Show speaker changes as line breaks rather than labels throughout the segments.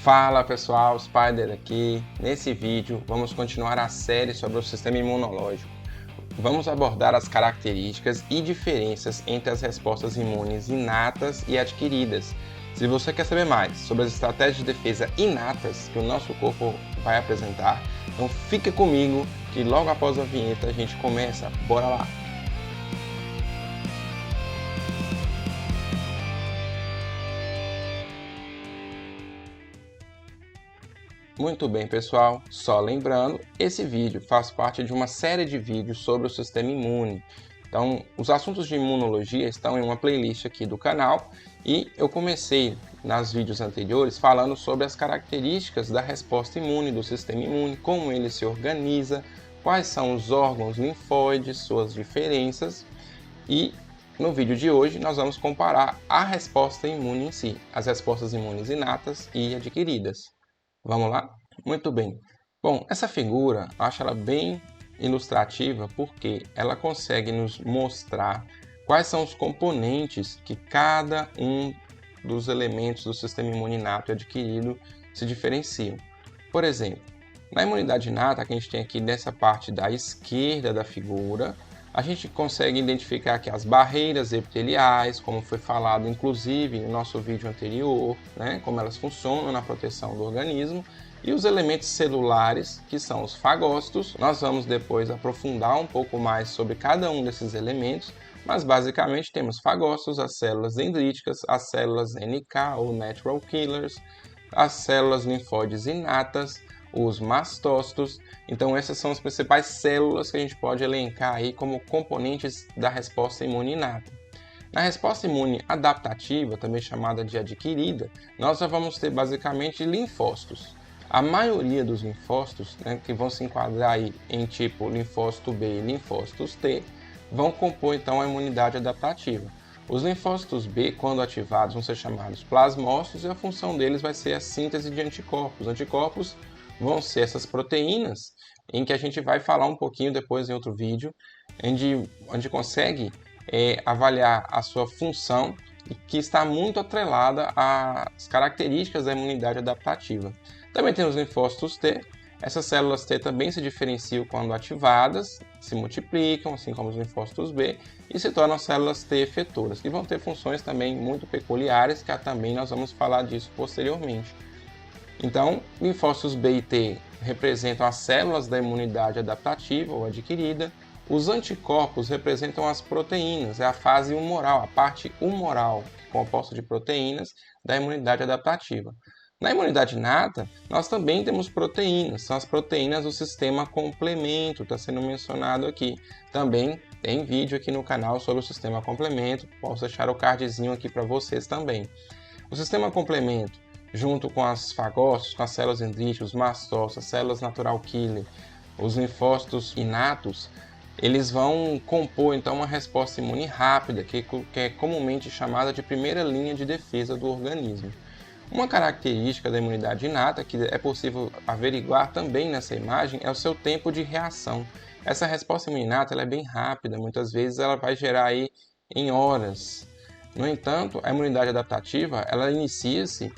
Fala pessoal, Spider aqui. Nesse vídeo vamos continuar a série sobre o sistema imunológico. Vamos abordar as características e diferenças entre as respostas imunes inatas e adquiridas. Se você quer saber mais sobre as estratégias de defesa inatas que o nosso corpo vai apresentar, então fica comigo que logo após a vinheta a gente começa. Bora lá! Muito bem, pessoal, só lembrando, esse vídeo faz parte de uma série de vídeos sobre o sistema imune. Então, os assuntos de imunologia estão em uma playlist aqui do canal e eu comecei nos vídeos anteriores falando sobre as características da resposta imune do sistema imune, como ele se organiza, quais são os órgãos linfóides, suas diferenças e no vídeo de hoje nós vamos comparar a resposta imune em si, as respostas imunes inatas e adquiridas. Vamos lá? Muito bem. Bom, essa figura, eu acho ela bem ilustrativa porque ela consegue nos mostrar quais são os componentes que cada um dos elementos do sistema imune inato e adquirido se diferenciam. Por exemplo, na imunidade inata, que a gente tem aqui nessa parte da esquerda da figura, a gente consegue identificar aqui as barreiras epiteliais, como foi falado inclusive no nosso vídeo anterior, né, como elas funcionam na proteção do organismo, e os elementos celulares, que são os fagócitos. Nós vamos depois aprofundar um pouco mais sobre cada um desses elementos, mas basicamente temos fagócitos, as células dendríticas, as células NK ou Natural Killers, as células linfóides inatas, os mastócitos. Então essas são as principais células que a gente pode elencar aí como componentes da resposta imune inata. Na resposta imune adaptativa, também chamada de adquirida, nós já vamos ter basicamente linfócitos. A maioria dos linfócitos, né, que vão se enquadrar aí em tipo linfócito B e linfócitos T, vão compor então a imunidade adaptativa. Os linfócitos B, quando ativados, vão ser chamados plasmócitos e a função deles vai ser a síntese de anticorpos. Anticorpos vão ser essas proteínas, em que a gente vai falar um pouquinho depois em outro vídeo, onde consegue avaliar a sua função, e que está muito atrelada às características da imunidade adaptativa. Também temos os linfócitos T. Essas células T também se diferenciam quando ativadas, se multiplicam, assim como os linfócitos B, e se tornam células T efetoras, que vão ter funções também muito peculiares, que também nós vamos falar disso posteriormente. Então, linfócitos B e T representam as células da imunidade adaptativa ou adquirida. Os anticorpos representam as proteínas, é a fase humoral, a parte humoral, composta de proteínas da imunidade adaptativa. Na imunidade inata, nós também temos proteínas, são as proteínas do sistema complemento, está sendo mencionado aqui. Também tem vídeo aqui no canal sobre o sistema complemento, posso deixar o cardzinho aqui para vocês também. O sistema complemento, junto com as fagócitos, com as células dendríticas, os mastócitos, as células natural killer, os linfócitos inatos, eles vão compor então uma resposta imune rápida, que é comumente chamada de primeira linha de defesa do organismo. Uma característica da imunidade inata, que é possível averiguar também nessa imagem, é o seu tempo de reação. Essa resposta imune inata ela é bem rápida, muitas vezes ela vai gerar aí em horas. No entanto, a imunidade adaptativa ela inicia-se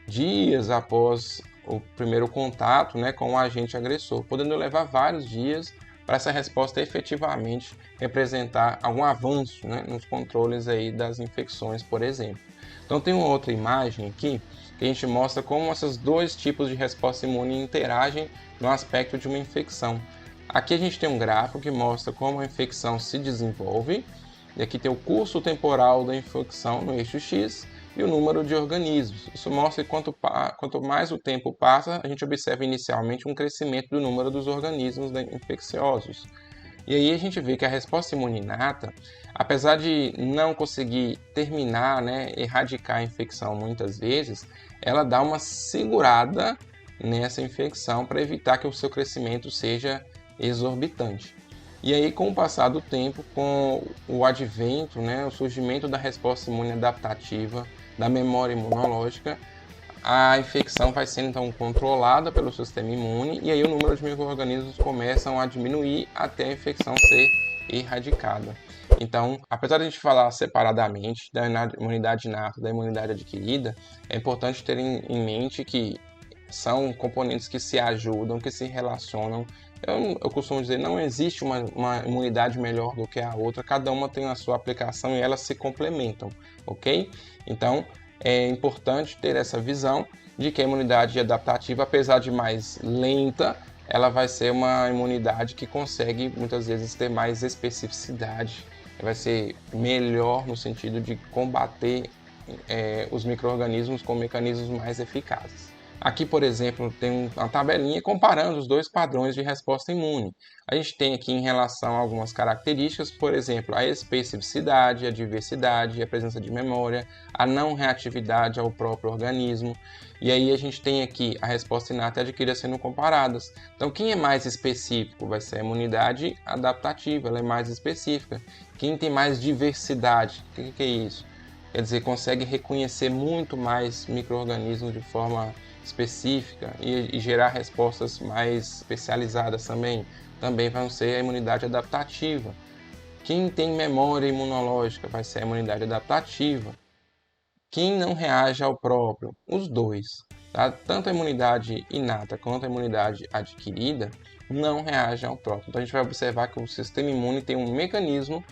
dias após o primeiro contato, né, com o agente agressor, podendo levar vários dias para essa resposta efetivamente representar algum avanço, né, nos controles aí das infecções, por exemplo. Então tem uma outra imagem aqui que a gente mostra como esses dois tipos de resposta imune interagem no aspecto de uma infecção. Aqui a gente tem um gráfico que mostra como a infecção se desenvolve, e aqui tem o curso temporal da infecção no eixo X, e o número de organismos. Isso mostra que quanto mais o tempo passa, a gente observa inicialmente um crescimento do número dos organismos infecciosos. E aí a gente vê que a resposta imune inata, apesar de não conseguir terminar, né, erradicar a infecção muitas vezes, ela dá uma segurada nessa infecção para evitar que o seu crescimento seja exorbitante. E aí, com o passar do tempo, com o advento, né, o surgimento da resposta imune adaptativa, da memória imunológica, a infecção vai sendo então controlada pelo sistema imune e aí o número de micro-organismos começam a diminuir até a infecção ser erradicada. Então, apesar de a gente falar separadamente da imunidade inata e da imunidade adquirida, é importante ter em mente que são componentes que se ajudam, que se relacionam. Eu costumo dizer, não existe uma imunidade melhor do que a outra, cada uma tem a sua aplicação e elas se complementam, ok? Então, é importante ter essa visão de que a imunidade adaptativa, apesar de mais lenta, ela vai ser uma imunidade que consegue muitas vezes ter mais especificidade, vai ser melhor no sentido de combater os micro-organismos com mecanismos mais eficazes. Aqui, por exemplo, tem uma tabelinha comparando os dois padrões de resposta imune. A gente tem aqui em relação a algumas características, por exemplo, a especificidade, a diversidade, a presença de memória, a não reatividade ao próprio organismo. E aí a gente tem aqui a resposta inata e adquirida sendo comparadas. Então, quem é mais específico vai ser a imunidade adaptativa, ela é mais específica. Quem tem mais diversidade, o que é isso? Quer dizer, consegue reconhecer muito mais micro-organismos de forma específica e gerar respostas mais especializadas também vão ser a imunidade adaptativa. Quem tem memória imunológica vai ser a imunidade adaptativa. Quem não reage ao próprio, os dois, tá? Tanto a imunidade inata quanto a imunidade adquirida não reagem ao próprio. Então a gente vai observar que o sistema imune tem um mecanismo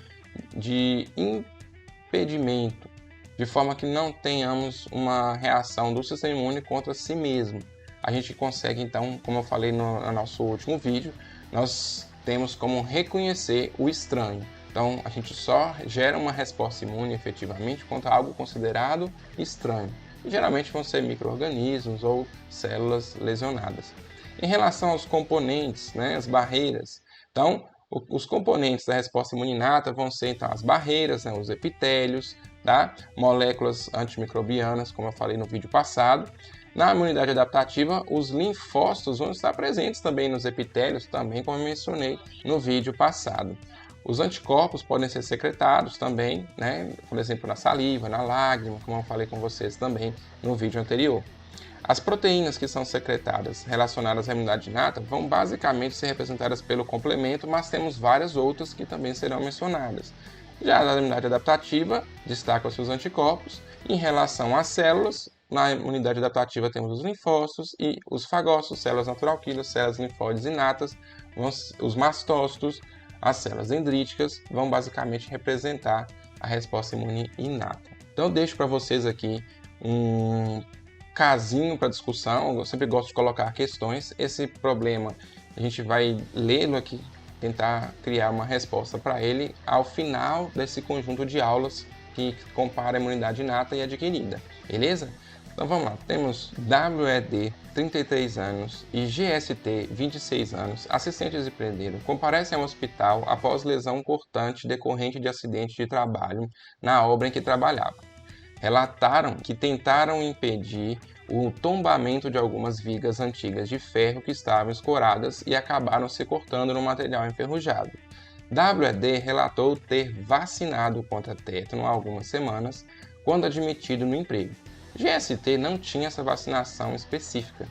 de impedimento, de forma que não tenhamos uma reação do sistema imune contra si mesmo. A gente consegue, então, como eu falei no nosso último vídeo, nós temos como reconhecer o estranho. Então, a gente só gera uma resposta imune efetivamente contra algo considerado estranho. E geralmente vão ser micro-organismos ou células lesionadas. Em relação aos componentes, as barreiras, então, os componentes da resposta imune inata vão ser então, as barreiras, os epitélios, tá? Moléculas antimicrobianas, como eu falei no vídeo passado. Na imunidade adaptativa, os linfócitos vão estar presentes também nos epitélios, também como eu mencionei no vídeo passado. Os anticorpos podem ser secretados também, por exemplo, na saliva, na lágrima, como eu falei com vocês também no vídeo anterior. As proteínas que são secretadas relacionadas à imunidade inata vão basicamente ser representadas pelo complemento, mas temos várias outras que também serão mencionadas. Já na imunidade adaptativa, destacam-se os anticorpos. Em relação às células, na imunidade adaptativa temos os linfócitos e os fagócitos, células natural killer, células linfóides inatas, os mastócitos, as células dendríticas, vão basicamente representar a resposta imune inata. Então eu deixo para vocês aqui um casinho para discussão, eu sempre gosto de colocar questões. Esse problema a gente vai lê-lo aqui, tentar criar uma resposta para ele ao final desse conjunto de aulas que compara a imunidade inata e adquirida, beleza? Então vamos lá, temos WED, 33 anos, e GST, 26 anos, assistentes de prendeiro, comparecem ao hospital após lesão cortante decorrente de acidente de trabalho na obra em que trabalhava. Relataram que tentaram impedir o tombamento de algumas vigas antigas de ferro que estavam escoradas e acabaram se cortando no material enferrujado. WED relatou ter vacinado contra tétano há algumas semanas, quando admitido no emprego. GST não tinha essa vacinação específica.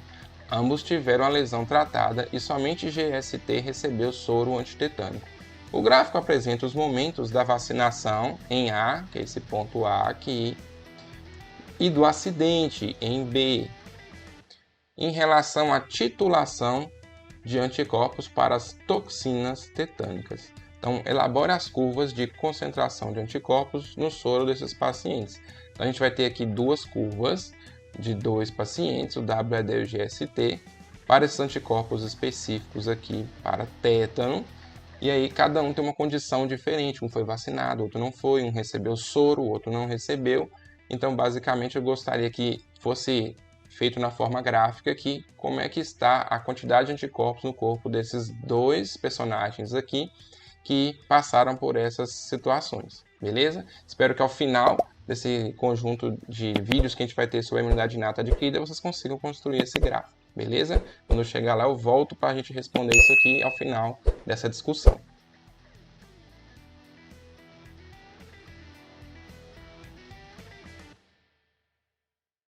Ambos tiveram a lesão tratada e somente GST recebeu soro antitetânico. O gráfico apresenta os momentos da vacinação em A, que é esse ponto A aqui, e do acidente em B, em relação à titulação de anticorpos para as toxinas tetânicas. Então, elabore as curvas de concentração de anticorpos no soro desses pacientes. Então, a gente vai ter aqui duas curvas de dois pacientes, o WED e o GST, para esses anticorpos específicos aqui para tétano. E aí, cada um tem uma condição diferente. Um foi vacinado, outro não foi. Um recebeu soro, o outro não recebeu. Então, basicamente, eu gostaria que fosse feito na forma gráfica aqui, como é que está a quantidade de anticorpos no corpo desses dois personagens aqui que passaram por essas situações, beleza? Espero que ao final desse conjunto de vídeos que a gente vai ter sobre a imunidade inata adquirida, vocês consigam construir esse gráfico, beleza? Quando eu chegar lá, eu volto para a gente responder isso aqui ao final dessa discussão.